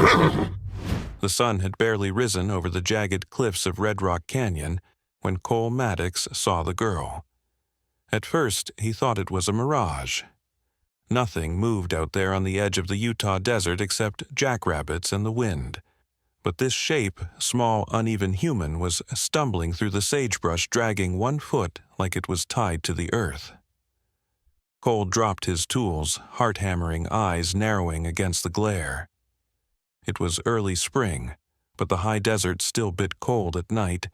The sun had barely risen over the jagged cliffs of Red Rock Canyon when Cole Maddox saw the girl. At first, he thought it was a mirage. Nothing moved out there on the edge of the Utah desert except jackrabbits and the wind. But this shape, small, uneven human, was stumbling through the sagebrush, dragging one foot like it was tied to the earth. Cole dropped his tools, heart-hammering eyes narrowing against the glare. It was early spring, but the high desert still bit cold at night,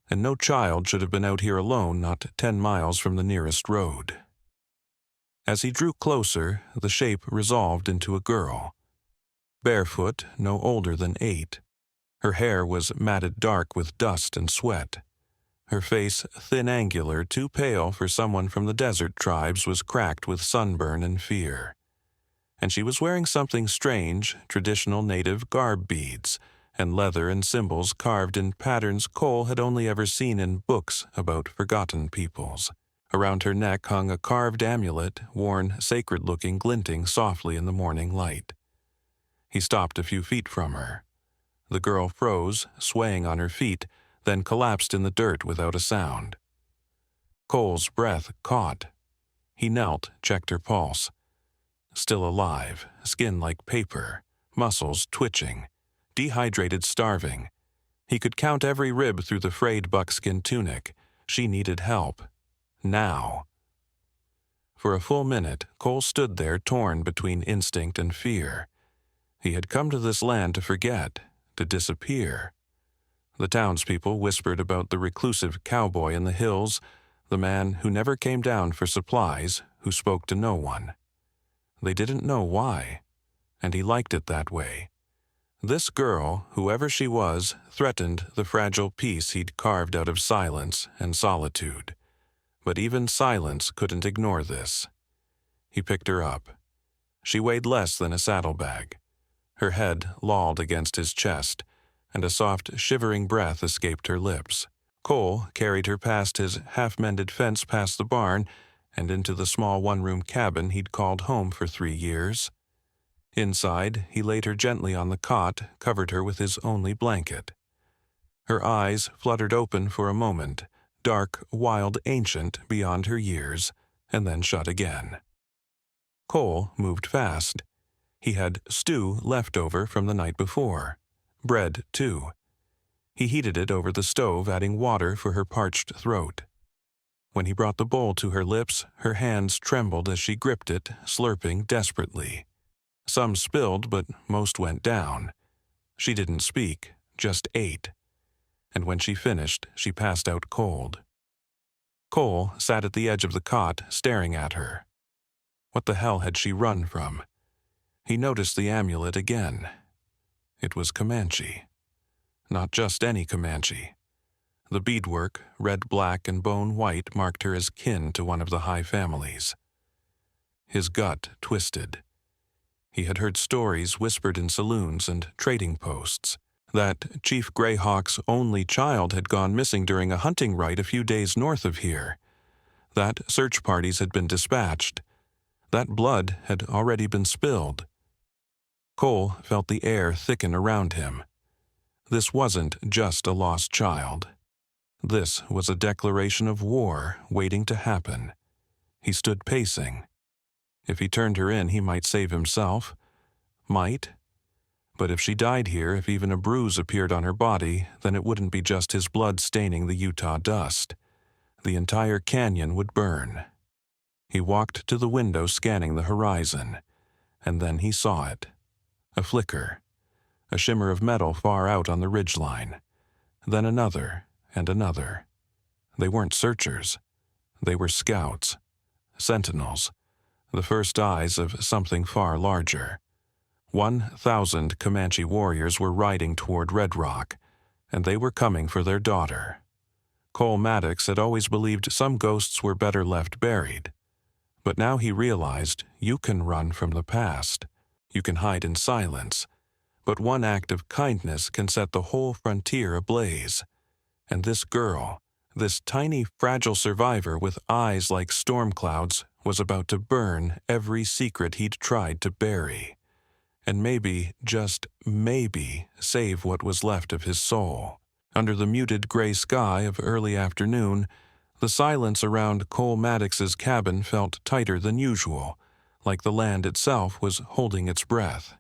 and no child should have been out here alone, not 10 miles from the nearest road. As he drew closer, the shape resolved into a girl. Barefoot, no older than 8. Her hair was matted dark with dust and sweat. Her face, thin, angular, too pale for someone from the desert tribes, was cracked with sunburn and fear. And she was wearing something strange, traditional native garb beads, and leather and symbols carved in patterns Cole had only ever seen in books about forgotten peoples. Around her neck hung a carved amulet, worn sacred-looking, glinting softly in the morning light. He stopped a few feet from her. The girl froze, swaying on her feet, then collapsed in the dirt without a sound. Cole's breath caught. He knelt, checked her pulse. Still alive, skin like paper, muscles twitching, dehydrated, starving. He could count every rib through the frayed buckskin tunic. She needed help. Now. For a full minute, Cole stood there, torn between instinct and fear. He had come to this land to forget, to disappear. The townspeople whispered about the reclusive cowboy in the hills, the man who never came down for supplies, who spoke to no one. They didn't know why, and he liked it that way. This girl, whoever she was, threatened the fragile peace he'd carved out of silence and solitude. But even silence couldn't ignore this. He picked her up. She weighed less than a saddlebag. Her head lolled against his chest, and a soft, shivering breath escaped her lips. Cole carried her past his half-mended fence past the barn and into the small one-room cabin he'd called home for 3 years. Inside, he laid her gently on the cot, covered her with his only blanket. Her eyes fluttered open for a moment, dark, wild, ancient beyond her years, and then shut again. Cole moved fast. He had stew left over from the night before. Bread, too. He heated it over the stove, adding water for her parched throat. When he brought the bowl to her lips, her hands trembled as she gripped it, slurping desperately. Some spilled, but most went down. She didn't speak, just ate. And when she finished, she passed out cold. Cole sat at the edge of the cot, staring at her. What the hell had she run from? He noticed the amulet again. It was Comanche. Not just any Comanche. The beadwork, red, black, and bone white, marked her as kin to one of the high families. His gut twisted. He had heard stories whispered in saloons and trading posts that Chief Greyhawk's only child had gone missing during a hunting rite a few days north of here, that search parties had been dispatched, that blood had already been spilled. Cole felt the air thicken around him. This wasn't just a lost child. This was a declaration of war waiting to happen. He stood pacing. If he turned her in, he might save himself. Might. But if she died here, if even a bruise appeared on her body, then it wouldn't be just his blood staining the Utah dust. The entire canyon would burn. He walked to the window, scanning the horizon, and then he saw it. A flicker. A shimmer of metal far out on the ridgeline. Then another, and another. They weren't searchers. They were scouts. Sentinels. The first eyes of something far larger. 1,000 Comanche warriors were riding toward Red Rock, and they were coming for their daughter. Cole Maddox had always believed some ghosts were better left buried. But now he realized you can run from the past. You can hide in silence. But one act of kindness can set the whole frontier ablaze. And this girl, this tiny, fragile survivor with eyes like storm clouds, was about to burn every secret he'd tried to bury. and maybe, just maybe, save what was left of his soul. Under the muted gray sky of early afternoon, the silence around Cole Maddox's cabin felt tighter than usual, like the land itself was holding its breath.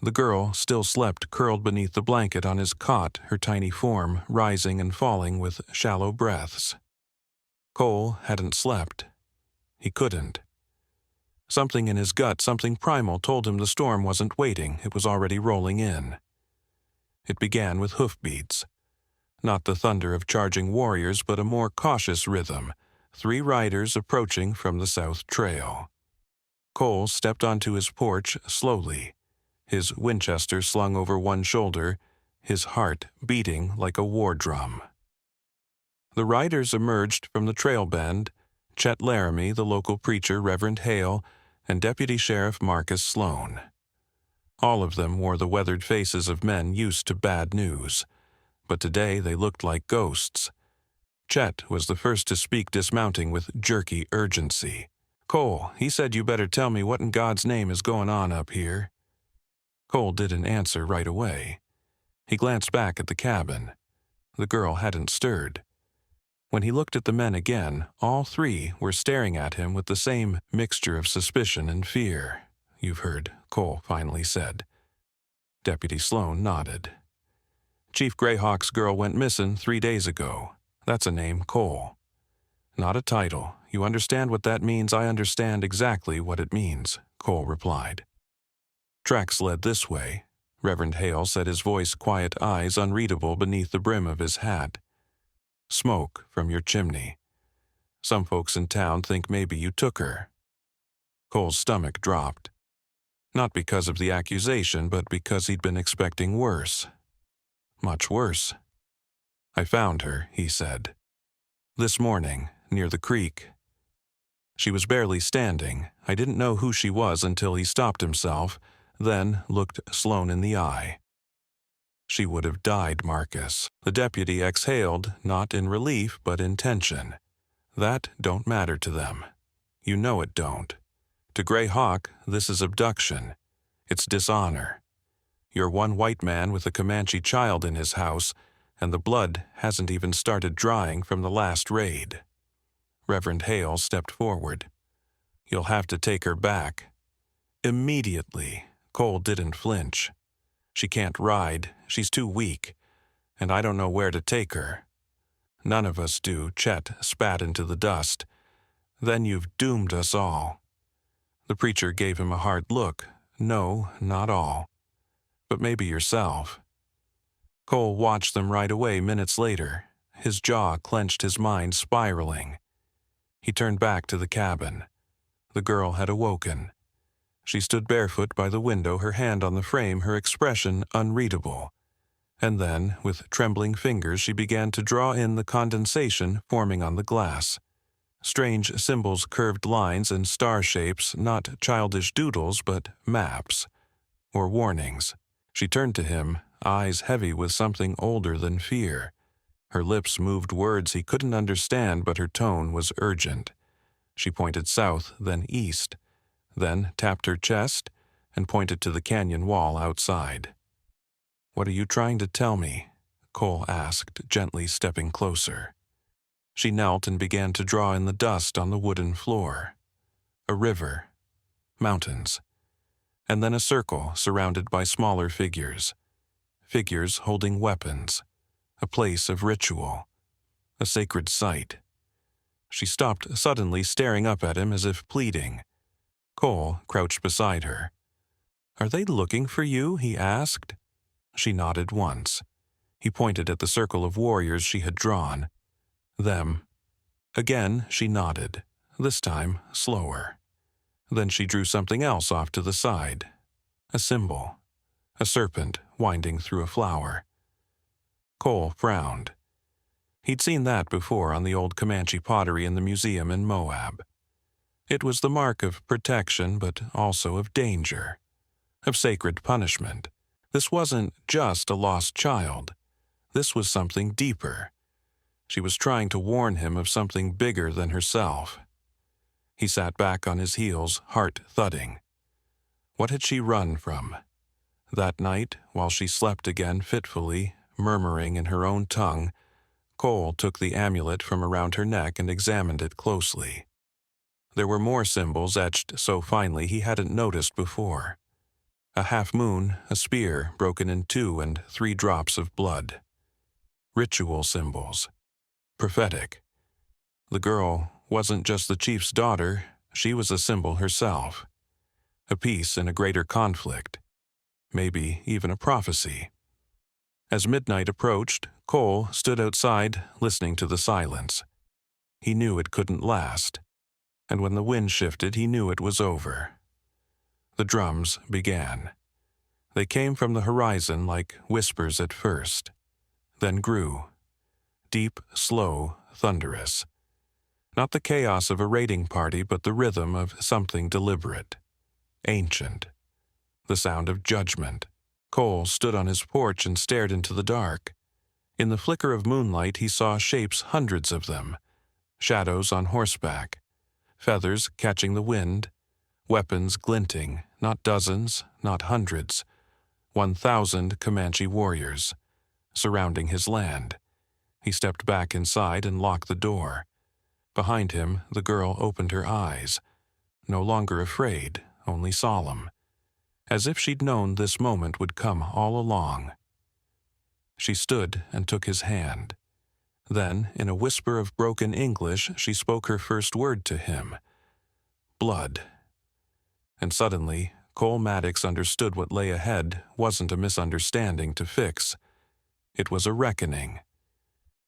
The girl still slept curled beneath the blanket on his cot, her tiny form rising and falling with shallow breaths. Cole hadn't slept. He couldn't. Something in his gut, something primal, told him the storm wasn't waiting, it was already rolling in. It began with hoofbeats. Not the thunder of charging warriors, but a more cautious rhythm, 3 riders approaching from the south trail. Cole stepped onto his porch slowly, his Winchester slung over one shoulder, his heart beating like a war drum. The riders emerged from the trail bend, Chet Laramie, the local preacher Reverend Hale, and Deputy Sheriff Marcus Sloan. All of them wore the weathered faces of men used to bad news, but today they looked like ghosts. Chet was the first to speak, dismounting with jerky urgency. "Cole, he said you better tell me what in God's name is going on up here." Cole didn't answer right away. He glanced back at the cabin. The girl hadn't stirred. When he looked at the men again, all 3 were staring at him with the same mixture of suspicion and fear. "You've heard," Cole finally said. Deputy Sloan nodded. "Chief Greyhawk's girl went missing 3 days ago. That's a name, Cole. Not a title. You understand what that means? I understand exactly what it means," Cole replied. "Tracks led this way," Reverend Hale said, his voice, quiet eyes unreadable beneath the brim of his hat. "Smoke from your chimney. Some folks in town think maybe you took her." Cole's stomach dropped. Not because of the accusation, but because he'd been expecting worse. Much worse. "I found her," he said. "This morning, near the creek. She was barely standing. I didn't know who she was until he stopped himself, then looked Sloan in the eye. She would have died, Marcus." The deputy exhaled, not in relief, but in tension. "That don't matter to them. You know it don't. To Greyhawk, this is abduction. It's dishonor. You're one white man with a Comanche child in his house, and the blood hasn't even started drying from the last raid." Reverend Hale stepped forward. "You'll have to take her back. Immediately." Cole didn't flinch. "She can't ride. She's too weak. And I don't know where to take her." "None of us do," Chet spat into the dust. "Then you've doomed us all." The preacher gave him a hard look. "No, not all. But maybe yourself." Cole watched them ride away minutes later, his jaw clenched, his mind spiraling. He turned back to the cabin. The girl had awoken. She stood barefoot by the window, her hand on the frame, her expression unreadable. And then, with trembling fingers, she began to draw in the condensation forming on the glass. Strange symbols, curved lines, and star shapes, not childish doodles, but maps. Or warnings. She turned to him, eyes heavy with something older than fear. Her lips moved words he couldn't understand, but her tone was urgent. She pointed south, then east, then tapped her chest and pointed to the canyon wall outside. "What are you trying to tell me?" Cole asked, gently stepping closer. She knelt and began to draw in the dust on the wooden floor. A river, mountains, and then a circle surrounded by smaller figures. Figures holding weapons. A place of ritual. A sacred site. She stopped suddenly, staring up at him as if pleading. Cole crouched beside her. "Are they looking for you?" he asked. She nodded once. He pointed at the circle of warriors she had drawn. "Them." Again she nodded, this time slower. Then she drew something else off to the side. A symbol. A serpent winding through a flower. Cole frowned. He'd seen that before on the old Comanche pottery in the museum in Moab. It was the mark of protection, but also of danger, of sacred punishment. This wasn't just a lost child. This was something deeper. She was trying to warn him of something bigger than herself. He sat back on his heels, heart thudding. What had she run from? That night, while she slept again fitfully, murmuring in her own tongue, Cole took the amulet from around her neck and examined it closely. There were more symbols etched so finely he hadn't noticed before. A half-moon, a spear broken in 2 and 3 drops of blood. Ritual symbols. Prophetic. The girl wasn't just the chief's daughter, she was a symbol herself. A piece in a greater conflict. Maybe even a prophecy. As midnight approached, Cole stood outside, listening to the silence. He knew it couldn't last, and when the wind shifted, he knew it was over. The drums began. They came from the horizon like whispers at first, then grew. Deep, slow, thunderous. Not the chaos of a raiding party, but the rhythm of something deliberate. Ancient. The sound of judgment. Cole stood on his porch and stared into the dark. In the flicker of moonlight he saw shapes, hundreds of them. Shadows on horseback. Feathers catching the wind. Weapons glinting, not dozens, not hundreds. 1,000 Comanche warriors, surrounding his land. He stepped back inside and locked the door. Behind him, the girl opened her eyes. No longer afraid, only solemn. As if she'd known this moment would come all along. She stood and took his hand. Then, in a whisper of broken English, she spoke her first word to him. Blood. And suddenly, Cole Maddox understood what lay ahead wasn't a misunderstanding to fix. It was a reckoning.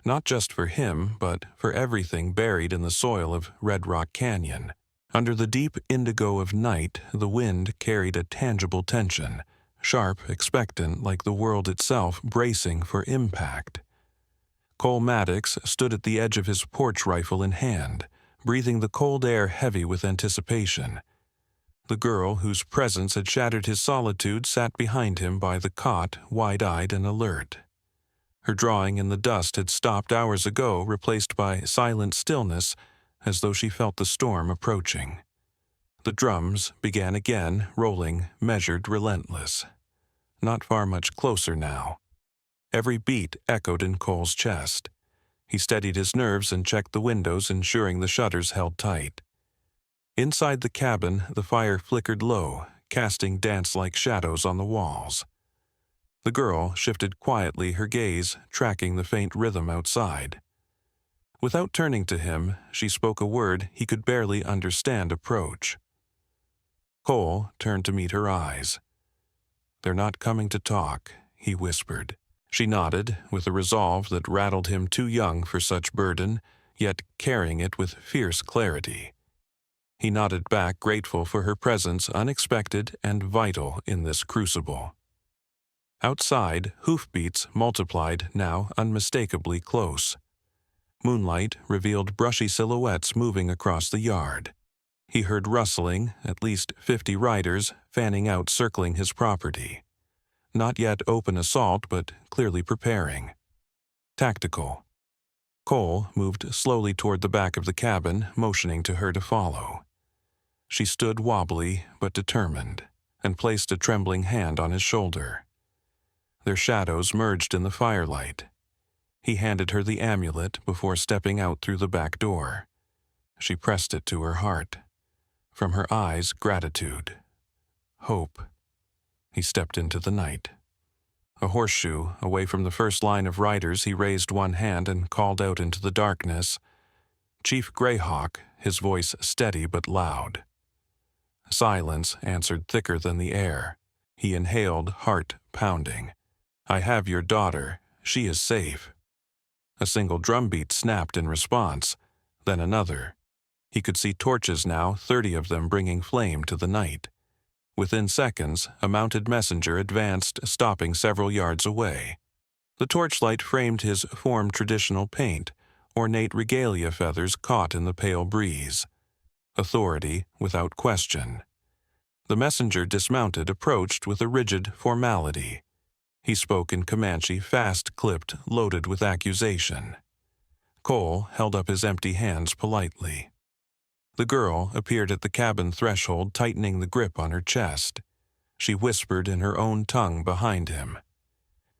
Not just for him, but for everything buried in the soil of Red Rock Canyon. Under the deep indigo of night, the wind carried a tangible tension, sharp, expectant, like the world itself bracing for impact. Cole Maddox stood at the edge of his porch rifle in hand, breathing the cold air heavy with anticipation. The girl whose presence had shattered his solitude sat behind him by the cot, wide-eyed and alert. Her drawing in the dust had stopped hours ago, replaced by silent stillness, as though she felt the storm approaching. The drums began again, rolling, measured, relentless. Not far much closer now. Every beat echoed in Cole's chest. He steadied his nerves and checked the windows, ensuring the shutters held tight. Inside the cabin, the fire flickered low, casting dance-like shadows on the walls. The girl shifted quietly, her gaze tracking the faint rhythm outside. Without turning to him, she spoke a word he could barely understand approach. Cole turned to meet her eyes. "They're not coming to talk," he whispered. She nodded, with a resolve that rattled him too young for such burden, yet carrying it with fierce clarity. He nodded back, grateful for her presence, unexpected and vital in this crucible. Outside, hoofbeats multiplied, now unmistakably close. Moonlight revealed brushy silhouettes moving across the yard. He heard rustling, at least 50 riders fanning out, circling his property. Not yet open assault, but clearly preparing. Tactical. Cole moved slowly toward the back of the cabin, motioning to her to follow. She stood wobbly but determined, and placed a trembling hand on his shoulder. Their shadows merged in the firelight. He handed her the amulet before stepping out through the back door. She pressed it to her heart. From her eyes, gratitude. Hope. He stepped into the night. A horseshoe, away from the first line of riders, he raised one hand and called out into the darkness. Chief Greyhawk, his voice steady but loud. Silence answered thicker than the air. He inhaled, heart pounding. "I have your daughter. She is safe." A single drumbeat snapped in response, then another. He could see torches now, 30 of them bringing flame to the night. Within seconds, a mounted messenger advanced, stopping several yards away. The torchlight framed his form traditional paint, ornate regalia feathers caught in the pale breeze. Authority without question. The messenger dismounted, approached with a rigid formality. He spoke in Comanche, fast-clipped, loaded with accusation. Cole held up his empty hands politely. The girl appeared at the cabin threshold, tightening the grip on her chest. she whispered in her own tongue behind him.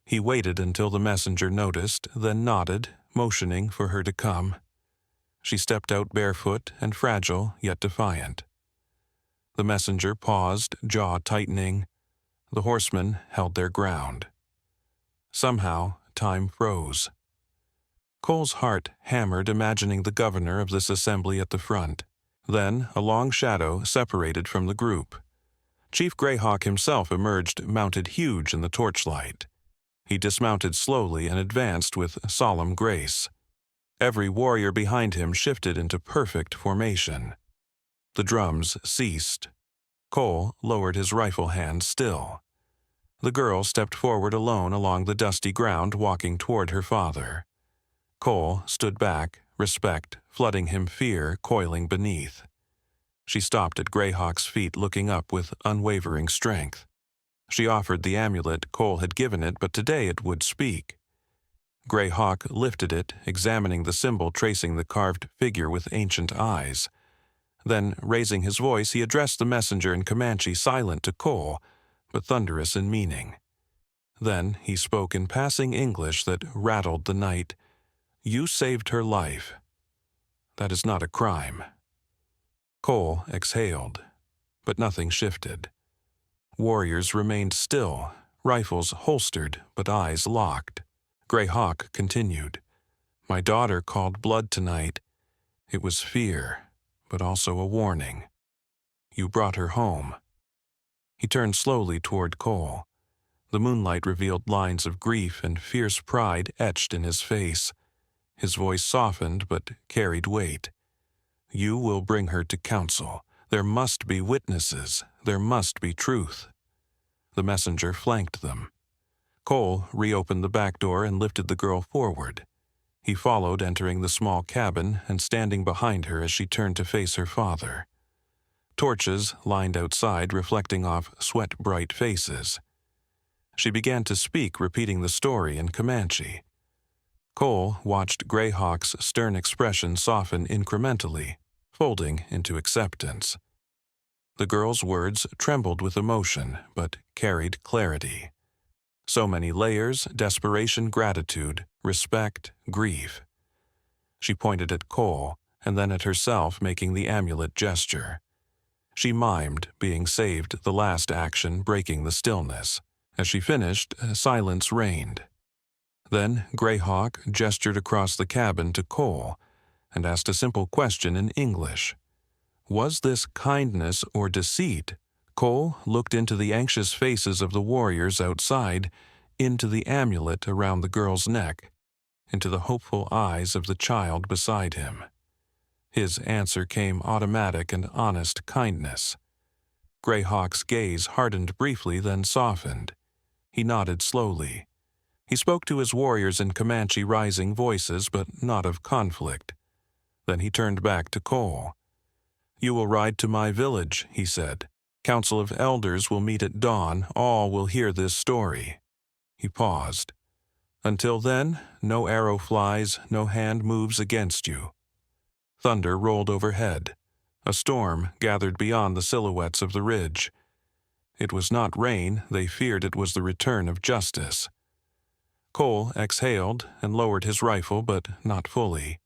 He waited until the messenger noticed, then nodded, motioning for her to come. She stepped out barefoot and fragile, yet defiant. The messenger paused, jaw tightening. The horsemen held their ground. Somehow, time froze. Cole's heart hammered, imagining the governor of this assembly at the front. Then a long shadow separated from the group. Chief Greyhawk himself emerged, mounted huge in the torchlight. He dismounted slowly and advanced with solemn grace. Every warrior behind him shifted into perfect formation. The drums ceased. Cole lowered his rifle hand still. The girl stepped forward alone along the dusty ground, walking toward her father. Cole stood back, respect flooding him, fear coiling beneath. She stopped at Greyhawk's feet, looking up with unwavering strength. She offered the amulet. Cole had given it, but today it would speak. Greyhawk lifted it, examining the symbol tracing the carved figure with ancient eyes. Then, raising his voice, he addressed the messenger in Comanche, silent to Cole, but thunderous in meaning. Then he spoke in passing English that rattled the night. "You saved her life. That is not a crime." Cole exhaled, but nothing shifted. Warriors remained still, rifles holstered but eyes locked. Greyhawk continued, "My daughter called blood tonight. It was fear, but also a warning. You brought her home." He turned slowly toward Cole. The moonlight revealed lines of grief and fierce pride etched in his face. His voice softened but carried weight. "You will bring her to council. There must be witnesses. There must be truth." The messenger flanked them. Cole reopened the back door and lifted the girl forward. He followed, entering the small cabin and standing behind her as she turned to face her father. Torches lined outside, reflecting off sweat-bright faces. She began to speak, repeating the story in Comanche. Cole watched Greyhawk's stern expression soften incrementally, folding into acceptance. The girl's words trembled with emotion, but carried clarity. So many layers: desperation, gratitude, respect, grief. She pointed at Cole, and then at herself, making the amulet gesture. She mimed being saved, the last action breaking the stillness. As she finished, silence reigned. Then Greyhawk gestured across the cabin to Cole and asked a simple question in English. Was this kindness or deceit? Cole looked into the anxious faces of the warriors outside, into the amulet around the girl's neck, into the hopeful eyes of the child beside him. His answer came automatic and honest: kindness. Greyhawk's gaze hardened briefly, then softened. He nodded slowly. He spoke to his warriors in Comanche, rising voices, but not of conflict. Then he turned back to Cole. "You will ride to my village," he said. "Council of Elders will meet at dawn. All will hear this story." He paused. "Until then, no arrow flies, no hand moves against you." Thunder rolled overhead. A storm gathered beyond the silhouettes of the ridge. It was not rain. They feared it was the return of justice. Cole exhaled and lowered his rifle, but not fully.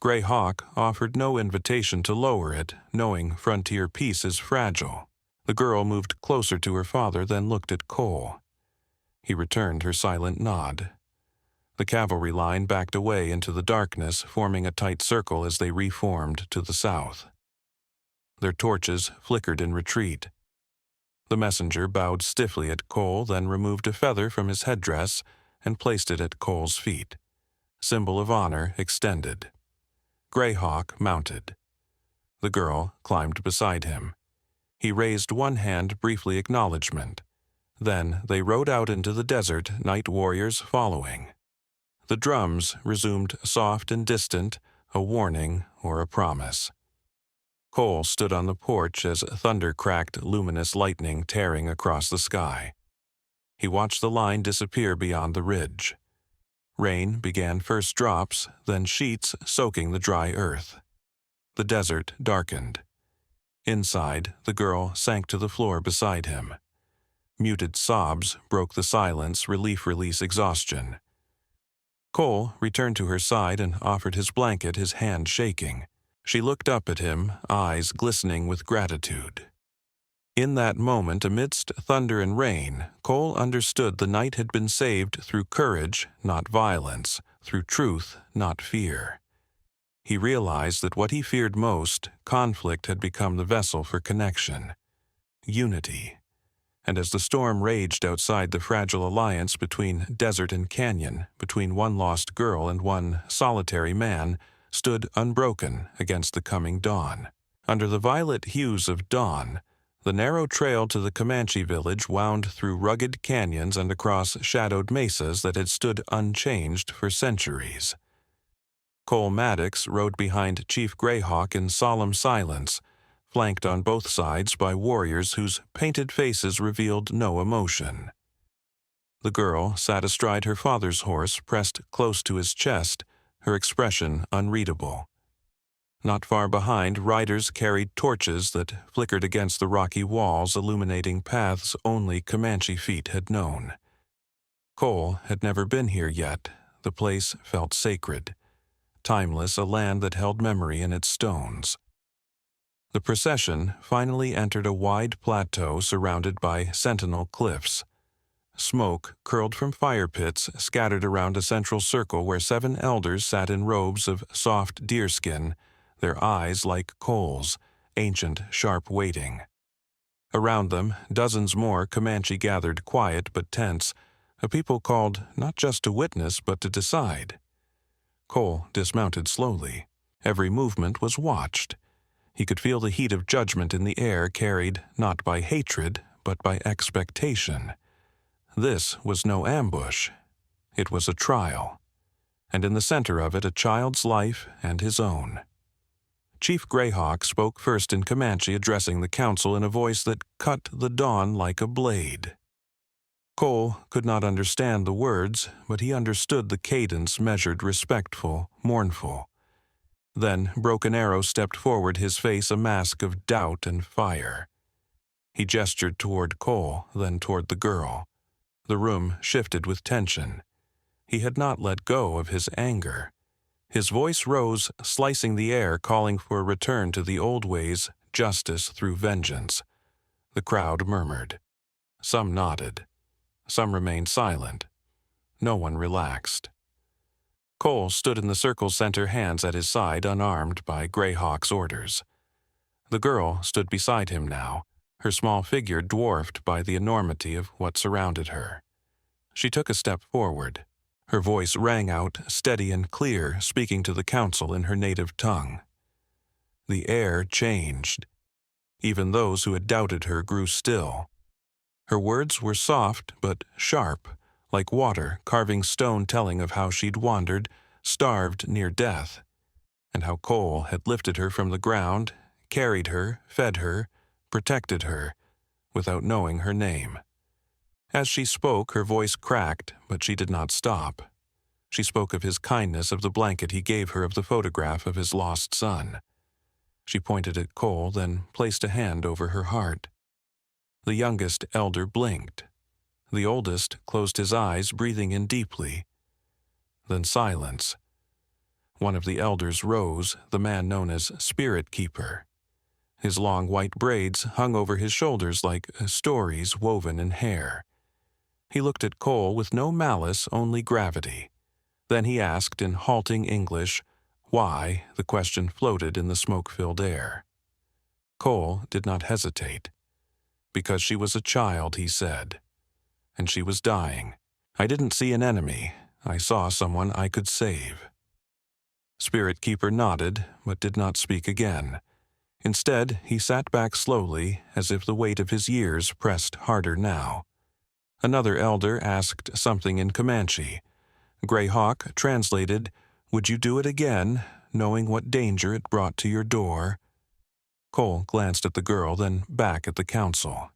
Greyhawk offered no invitation to lower it, knowing frontier peace is fragile. The girl moved closer to her father, then looked at Cole. He returned her silent nod. The cavalry line backed away into the darkness, forming a tight circle as they reformed to the south. Their torches flickered in retreat. The messenger bowed stiffly at Cole, then removed a feather from his headdress and placed it at Cole's feet. Symbol of honor extended. Greyhawk mounted. The girl climbed beside him. He raised one hand, briefly acknowledgement. Then they rode out into the desert, night warriors following. The drums resumed, soft and distant, a warning or a promise. Cole stood on the porch as thunder cracked, luminous lightning tearing across the sky. He watched the line disappear beyond the ridge. Rain began, first drops, then sheets soaking the dry earth. The desert darkened. Inside, the girl sank to the floor beside him. Muted sobs broke the silence, relief-release exhaustion. Cole returned to her side and offered his blanket, his hand shaking. She looked up at him, eyes glistening with gratitude. In that moment, amidst thunder and rain, Cole understood the night had been saved through courage, not violence, through truth, not fear. He realized that what he feared most, conflict, had become the vessel for connection, unity. And as the storm raged outside the fragile alliance between desert and canyon, between one lost girl and one solitary man, stood unbroken against the coming dawn. Under the violet hues of dawn, the narrow trail to the Comanche village wound through rugged canyons and across shadowed mesas that had stood unchanged for centuries. Cole Maddox rode behind Chief Greyhawk in solemn silence, flanked on both sides by warriors whose painted faces revealed no emotion. The girl sat astride her father's horse, pressed close to his chest, her expression unreadable. Not far behind, riders carried torches that flickered against the rocky walls, illuminating paths only Comanche feet had known. Cole had never been here yet. The place felt sacred, timeless, a land that held memory in its stones. The procession finally entered a wide plateau surrounded by sentinel cliffs. Smoke curled from fire pits scattered around a central circle where 7 elders sat in robes of soft deerskin, their eyes like coals, ancient, sharp waiting. Around them, dozens more Comanche gathered, quiet but tense, a people called not just to witness but to decide. Cole dismounted slowly. Every movement was watched. He could feel the heat of judgment in the air, carried not by hatred but by expectation. This was no ambush. It was a trial, and in the center of it a child's life and his own. Chief Greyhawk spoke first in Comanche, addressing the council in a voice that cut the dawn like a blade. Cole could not understand the words, but he understood the cadence, measured, respectful, mournful. Then Broken Arrow stepped forward, his face a mask of doubt and fire. He gestured toward Cole, then toward the girl. The room shifted with tension. He had not let go of his anger. His voice rose, slicing the air, calling for a return to the old ways, justice through vengeance. The crowd murmured. Some nodded. Some remained silent. No one relaxed. Cole stood in the circle's center, hands at his side, unarmed by Greyhawk's orders. The girl stood beside him now, her small figure dwarfed by the enormity of what surrounded her. She took a step forward. Her voice rang out, steady and clear, speaking to the council in her native tongue. The air changed. Even those who had doubted her grew still. Her words were soft but sharp, like water carving stone, telling of how she'd wandered, starved near death, and how Cole had lifted her from the ground, carried her, fed her, protected her, without knowing her name. As she spoke, her voice cracked, but she did not stop. She spoke of his kindness, of the blanket he gave her, of the photograph of his lost son. She pointed at Cole, then placed a hand over her heart. The youngest elder blinked. The oldest closed his eyes, breathing in deeply. Then silence. One of the elders rose, the man known as Spirit Keeper. His long white braids hung over his shoulders like stories woven in hair. He looked at Cole with no malice, only gravity. Then he asked in halting English, why. The question floated in the smoke-filled air. Cole did not hesitate. Because she was a child, he said. And she was dying. I didn't see an enemy. I saw someone I could save. Spirit Keeper nodded, but did not speak again. Instead, he sat back slowly, as if the weight of his years pressed harder now. Another elder asked something in Comanche. Greyhawk translated, "Would you do it again, knowing what danger it brought to your door?" Cole glanced at the girl, then back at the council.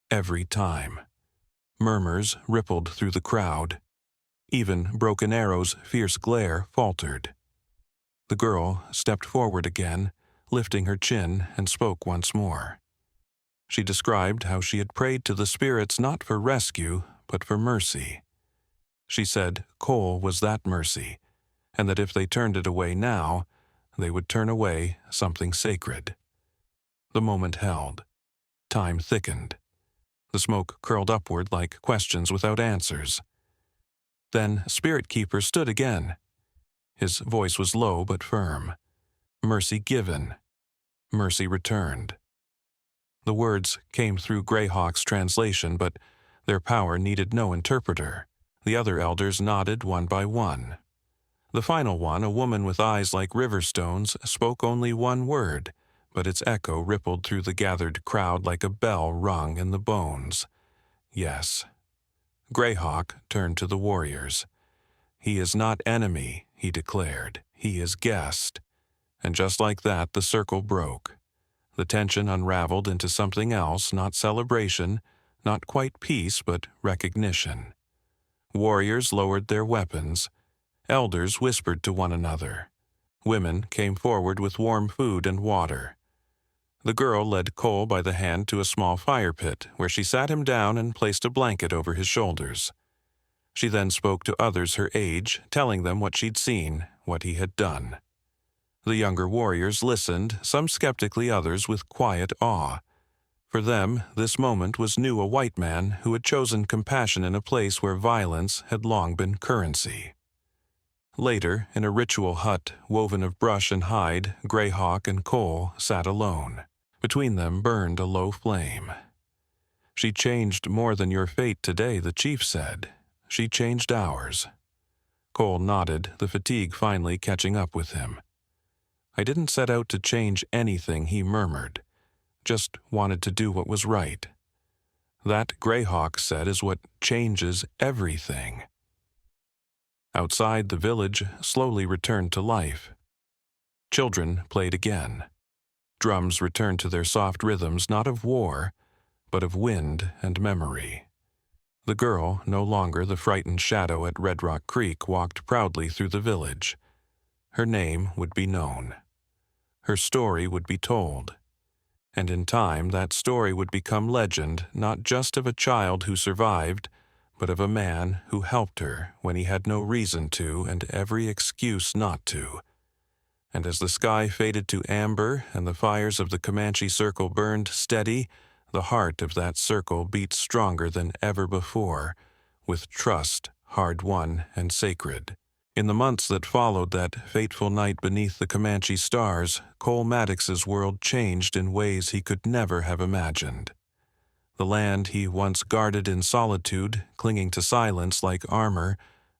Every time. Murmurs rippled through the crowd. Even Broken Arrow's fierce glare faltered. The girl stepped forward again, lifting her chin, and spoke once more. She described how she had prayed to the spirits not for rescue, but for mercy. She said Cole was that mercy, and that if they turned it away now, they would turn away something sacred. The moment held. Time thickened. The smoke curled upward like questions without answers. Then Spirit Keeper stood again. His voice was low but firm. Mercy given. Mercy returned. The words came through Greyhawk's translation, but their power needed no interpreter. The other elders nodded one by one. The final one, a woman with eyes like river stones, spoke only one word, but its echo rippled through the gathered crowd like a bell rung in the bones. Yes. Greyhawk turned to the warriors. He is not enemy, he declared. He is guest. And just like that, the circle broke. The tension unraveled into something else, not celebration, not quite peace, but recognition. Warriors lowered their weapons. Elders whispered to one another. Women came forward with warm food and water. The girl led Cole by the hand to a small fire pit, where she sat him down and placed a blanket over his shoulders. She then spoke to others her age, telling them what she'd seen, what he had done. The younger warriors listened, some skeptically, others with quiet awe. For them, this moment was new, a white man who had chosen compassion in a place where violence had long been currency. Later, in a ritual hut woven of brush and hide, Greyhawk and Cole sat alone. Between them burned a low flame. She changed more than your fate today, the chief said. She changed ours. Cole nodded, the fatigue finally catching up with him. I didn't set out to change anything, he murmured. Just wanted to do what was right. That, Greyhawk said, is what changes everything. Outside, the village slowly returned to life. Children played again. Drums returned to their soft rhythms, not of war, but of wind and memory. The girl, no longer the frightened shadow at Red Rock Creek, walked proudly through the village. Her name would be known. Her story would be told. And in time, that story would become legend, not just of a child who survived, but of a man who helped her when he had no reason to and every excuse not to. And as the sky faded to amber and the fires of the Comanche circle burned steady, the heart of that circle beat stronger than ever before, with trust hard-won and sacred. In the months that followed that fateful night beneath the Comanche stars, Cole Maddox's world changed in ways he could never have imagined. The land he once guarded in solitude, clinging to silence like armor,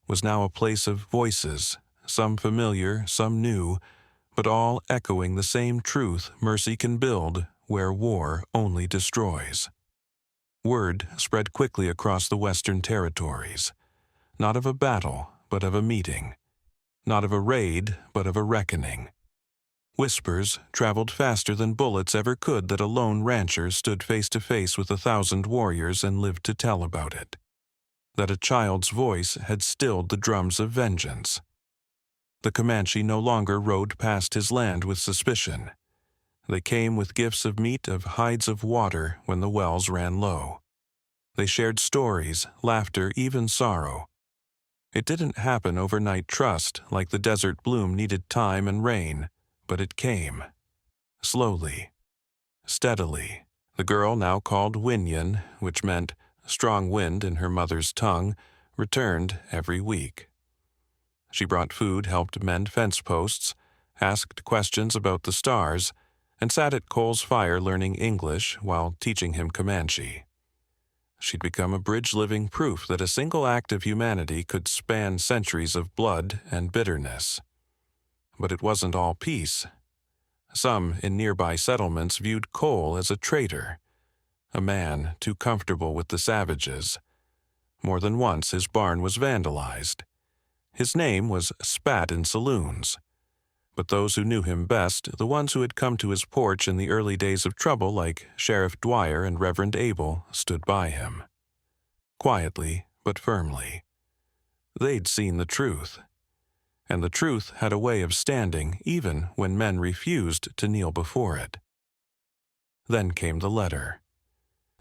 was now a place of voices, some familiar, some new, but all echoing the same truth: mercy can build where war only destroys. Word spread quickly across the Western territories, not of a battle, but of a meeting, not of a raid, but of a reckoning. Whispers traveled faster than bullets ever could that a lone rancher stood face to face with 1,000 warriors and lived to tell about it, that a child's voice had stilled the drums of vengeance. The Comanche no longer rode past his land with suspicion. They came with gifts of meat, of hides of water when the wells ran low. They shared stories, laughter, even sorrow. It didn't happen overnight trust, like the desert bloom needed time and rain, but it came. Slowly. Steadily. The girl, now called Winyan, which meant strong wind in her mother's tongue, returned every week. She brought food, helped mend fence posts, asked questions about the stars, and sat at Cole's fire learning English while teaching him Comanche. She'd become a bridge, living proof that a single act of humanity could span centuries of blood and bitterness. But it wasn't all peace. Some in nearby settlements viewed Cole as a traitor, a man too comfortable with the savages. More than once his barn was vandalized. His name was spat in saloons. But those who knew him best, the ones who had come to his porch in the early days of trouble like Sheriff Dwyer and Reverend Abel, stood by him. Quietly but firmly. They'd seen the truth. And the truth had a way of standing even when men refused to kneel before it. Then came the letter.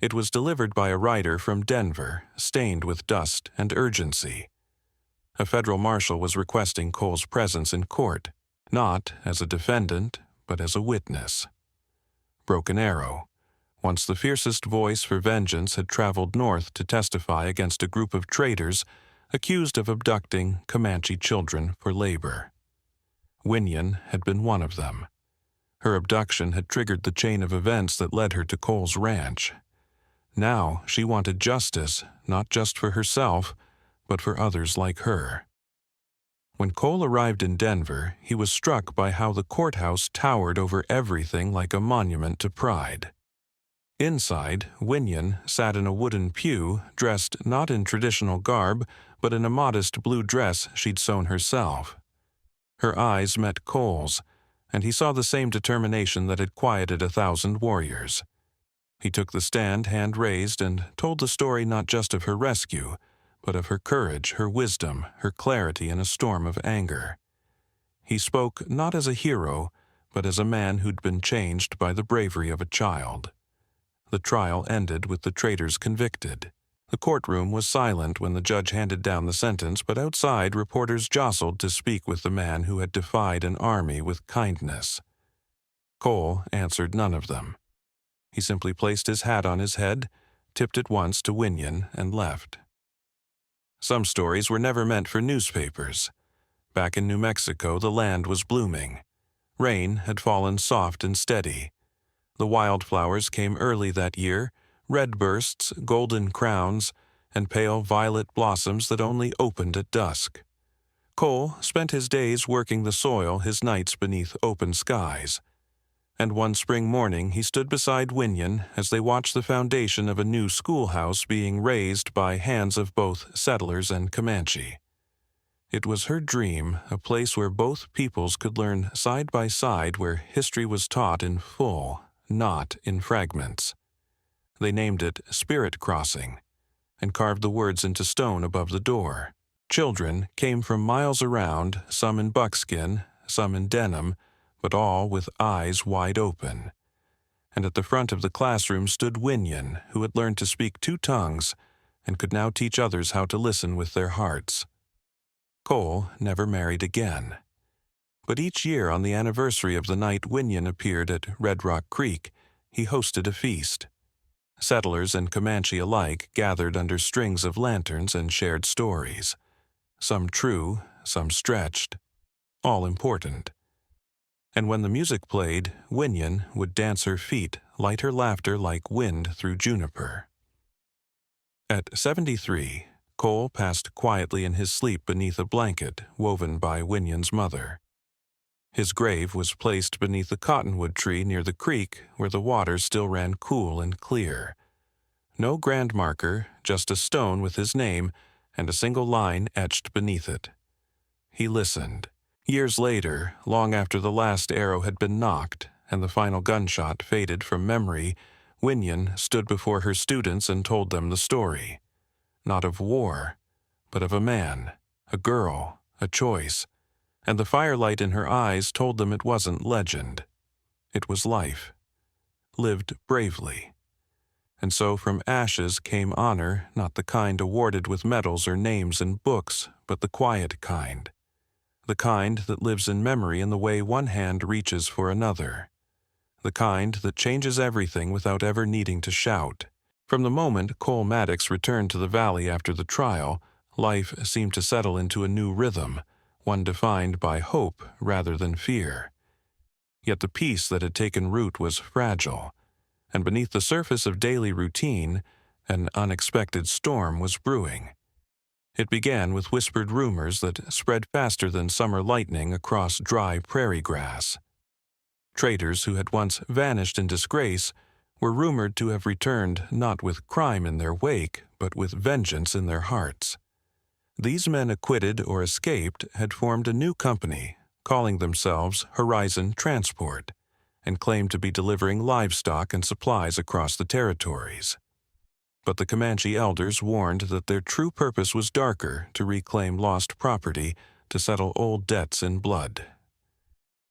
It was delivered by a rider from Denver, stained with dust and urgency. A federal marshal was requesting Cole's presence in court, not as a defendant, but as a witness. Broken Arrow, once the fiercest voice for vengeance, had traveled north to testify against a group of traders accused of abducting Comanche children for labor. Winyan had been one of them. Her abduction had triggered the chain of events that led her to Cole's ranch. Now she wanted justice, not just for herself, but for others like her. When Cole arrived in Denver, he was struck by how the courthouse towered over everything like a monument to pride. Inside, Winyan sat in a wooden pew, dressed not in traditional garb, but in a modest blue dress she'd sewn herself. Her eyes met Cole's, and he saw the same determination that had quieted 1,000 warriors. He took the stand hand raised and told the story not just of her rescue, but of her courage, her wisdom, her clarity in a storm of anger. He spoke not as a hero, but as a man who'd been changed by the bravery of a child. The trial ended with the traitors convicted. The courtroom was silent when the judge handed down the sentence, but outside reporters jostled to speak with the man who had defied an army with kindness. Cole answered none of them. He simply placed his hat on his head, tipped it once to Winyan, and left. Some stories were never meant for newspapers. Back in New Mexico, the land was blooming. Rain had fallen soft and steady. The wildflowers came early that year, red bursts, golden crowns, and pale violet blossoms that only opened at dusk. Cole spent his days working the soil, his nights beneath open skies. And one spring morning he stood beside Winyan as they watched the foundation of a new schoolhouse being raised by hands of both settlers and Comanche. It was her dream, a place where both peoples could learn side by side, where history was taught in full, not in fragments. They named it Spirit Crossing and carved the words into stone above the door. Children came from miles around, some in buckskin, some in denim, but all with eyes wide open. And at the front of the classroom stood Winyan, who had learned to speak 2 tongues and could now teach others how to listen with their hearts. Cole never married again. But each year on the anniversary of the night Winyan appeared at Red Rock Creek, he hosted a feast. Settlers and Comanche alike gathered under strings of lanterns and shared stories. Some true, some stretched, all important. And when the music played, Winyan would dance her feet, light her laughter like wind through juniper. At 73, Cole passed quietly in his sleep beneath a blanket woven by Winyan's mother. His grave was placed beneath a cottonwood tree near the creek where the water still ran cool and clear. No grand marker, just a stone with his name and a single line etched beneath it. He listened. Years later, long after the last arrow had been nocked and the final gunshot faded from memory, Winyan stood before her students and told them the story. Not of war, but of a man, a girl, a choice, and the firelight in her eyes told them it wasn't legend. It was life, lived bravely. And so from ashes came honor, not the kind awarded with medals or names in books, but the quiet kind. The kind that lives in memory in the way one hand reaches for another. The kind that changes everything without ever needing to shout. From the moment Cole Maddox returned to the valley after the trial, life seemed to settle into a new rhythm, one defined by hope rather than fear. Yet the peace that had taken root was fragile, and beneath the surface of daily routine, an unexpected storm was brewing. It began with whispered rumors that spread faster than summer lightning across dry prairie grass. Traders who had once vanished in disgrace were rumored to have returned not with crime in their wake, but with vengeance in their hearts. These men acquitted or escaped had formed a new company, calling themselves Horizon Transport, and claimed to be delivering livestock and supplies across the territories. But the Comanche elders warned that their true purpose was darker, to reclaim lost property, to settle old debts in blood.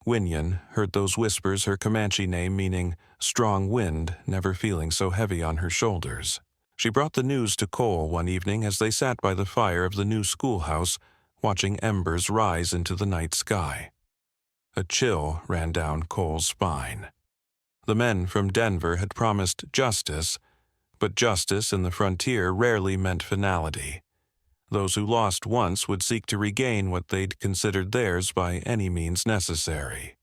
Winyan heard those whispers, her Comanche name meaning strong wind, never feeling so heavy on her shoulders. She brought the news to Cole one evening as they sat by the fire of the new schoolhouse, watching embers rise into the night sky. A chill ran down Cole's spine. The men from Denver had promised justice, but justice in the frontier rarely meant finality. Those who lost once would seek to regain what they'd considered theirs by any means necessary.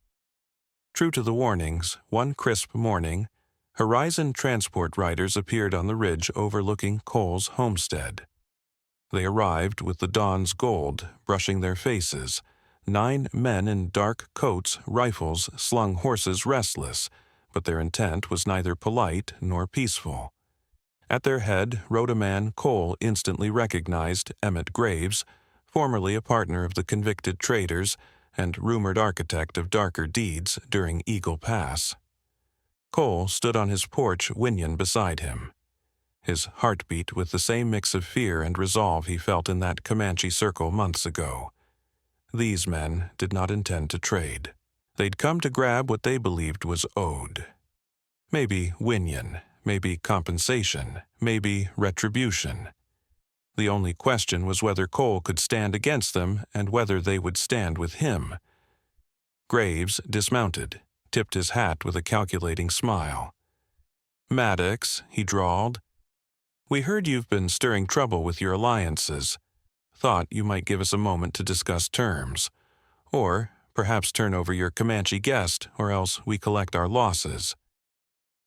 True to the warnings, one crisp morning, Horizon transport riders appeared on the ridge overlooking Cole's homestead. They arrived with the dawn's gold brushing their faces, 9 men in dark coats, rifles, slung horses restless, but their intent was neither polite nor peaceful. At their head rode a man Cole instantly recognized, Emmett Graves, formerly a partner of the convicted traders and rumored architect of darker deeds during Eagle Pass. Cole stood on his porch, Winyan beside him. His heart beat with the same mix of fear and resolve he felt in that Comanche circle months ago. These men did not intend to trade. They'd come to grab what they believed was owed. Maybe Winyan, maybe compensation, maybe retribution. The only question was whether Cole could stand against them and whether they would stand with him. Graves dismounted, tipped his hat with a calculating smile. "Maddox," he drawled, "we heard you've been stirring trouble with your alliances. Thought you might give us a moment to discuss terms. Or perhaps turn over your Comanche guest, or else we collect our losses."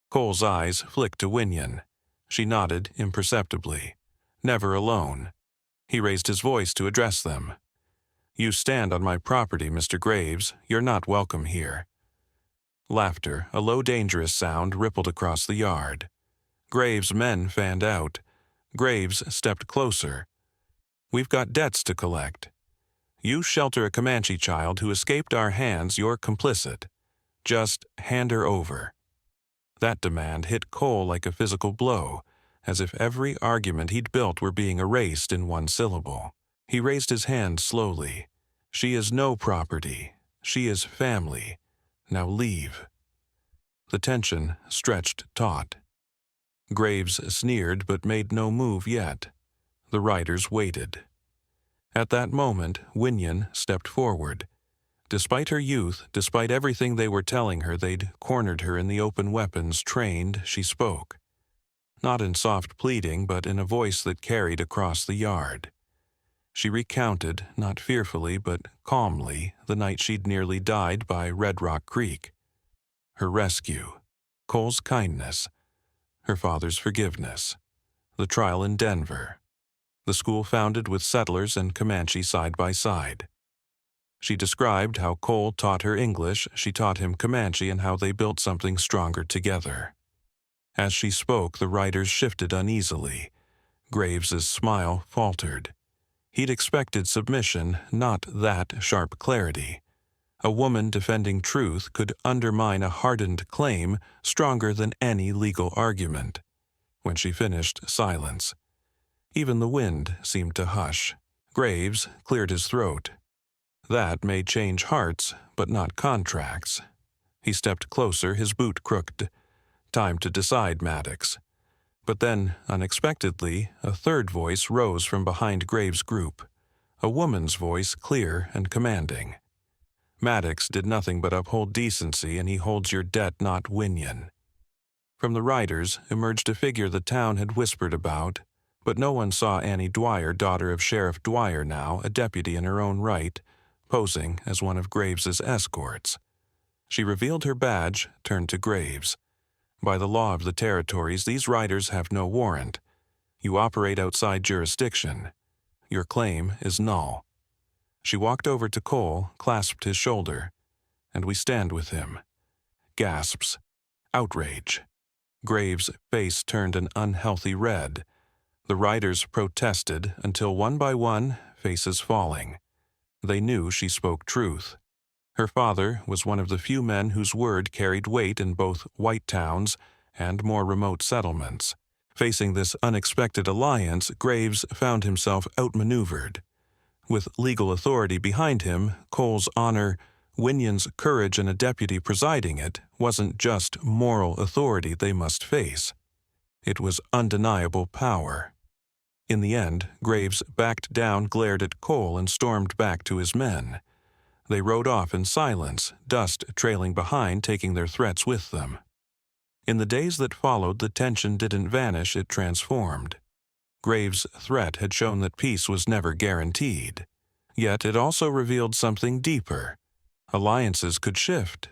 Cole's eyes flicked to Winyan. She nodded imperceptibly. Never alone. He raised his voice to address them. "You stand on my property, Mr. Graves. You're not welcome here." Laughter, a low dangerous sound, rippled across the yard. Graves' men fanned out. Graves stepped closer. "We've got debts to collect. You shelter a Comanche child who escaped our hands, you're complicit. Just hand her over." That demand hit Cole like a physical blow, as if every argument he'd built were being erased in one syllable. He raised his hand slowly. "She is no property. She is family. Now leave." The tension stretched taut. Graves sneered but made no move yet. The riders waited. At that moment, Winyan stepped forward. Despite her youth, despite everything they were telling her, they'd cornered her in the open weapons trained, she spoke. Not in soft pleading, but in a voice that carried across the yard. She recounted, not fearfully but calmly, the night she'd nearly died by Red Rock Creek. Her rescue, Cole's kindness, her father's forgiveness, the trial in Denver, the school founded with settlers and Comanche side by side. She described how Cole taught her English, she taught him Comanche, and how they built something stronger together. As she spoke, the riders shifted uneasily. Graves's smile faltered. He'd expected submission, not that sharp clarity. A woman defending truth could undermine a hardened claim stronger than any legal argument. When she finished, silence. Even the wind seemed to hush. Graves cleared his throat. That may change hearts, but not contracts. He stepped closer, his boot crooked. "Time to decide, Maddox." But then, unexpectedly, a third voice rose from behind Graves' group. A woman's voice, clear and commanding. "Maddox did nothing but uphold decency, and he holds your debt, not Winyan." From the riders emerged a figure the town had whispered about, but no one saw Annie Dwyer, daughter of Sheriff Dwyer now, a deputy in her own right, posing as one of Graves's escorts. She revealed her badge, turned to Graves. "By the law of the territories, these riders have no warrant. You operate outside jurisdiction. Your claim is null." She walked over to Cole, clasped his shoulder. "And we stand with him." Gasps. Outrage. Graves' face turned an unhealthy red. The riders protested until one by one, faces falling. They knew she spoke truth. Her father was one of the few men whose word carried weight in both white towns and more remote settlements. Facing this unexpected alliance, Graves found himself outmaneuvered. With legal authority behind him, Cole's honor, Winyan's courage and a deputy presiding it wasn't just moral authority they must face. It was undeniable power. In the end, Graves backed down, glared at Cole, and stormed back to his men. They rode off in silence, dust trailing behind, taking their threats with them. In the days that followed, the tension didn't vanish, it transformed. Graves' threat had shown that peace was never guaranteed. Yet it also revealed something deeper. Alliances could shift.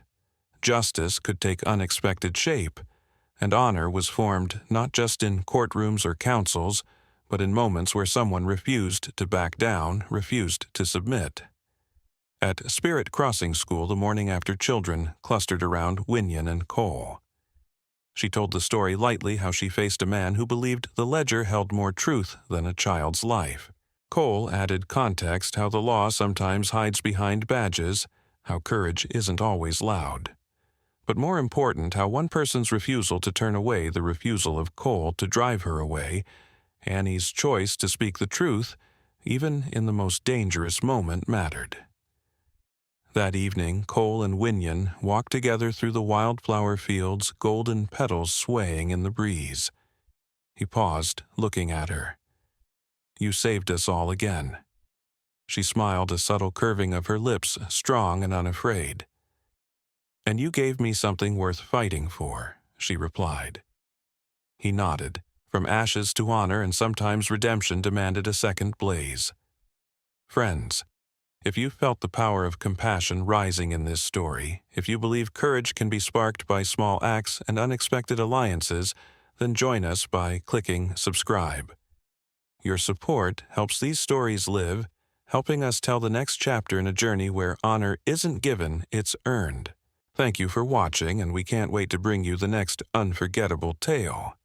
Justice could take unexpected shape, and honor was formed not just in courtrooms or councils, but in moments where someone refused to back down, refused to submit. At Spirit Crossing School the morning after, children clustered around Winyan and Cole. She told the story lightly, how she faced a man who believed the ledger held more truth than a child's life. Cole added context, how the law sometimes hides behind badges, how courage isn't always loud. But more important, how one person's refusal to turn away, the refusal of Cole to drive her away, Annie's choice to speak the truth, even in the most dangerous moment, mattered. That evening, Cole and Winyan walked together through the wildflower fields, golden petals swaying in the breeze. He paused, looking at her. "You saved us all again." She smiled, a subtle curving of her lips, strong and unafraid. "And you gave me something worth fighting for," she replied. He nodded. From ashes to honor, and sometimes redemption demanded a second blaze. Friends, if you felt the power of compassion rising in this story, if you believe courage can be sparked by small acts and unexpected alliances, then join us by clicking subscribe. Your support helps these stories live, helping us tell the next chapter in a journey where honor isn't given, it's earned. Thank you for watching, and we can't wait to bring you the next unforgettable tale.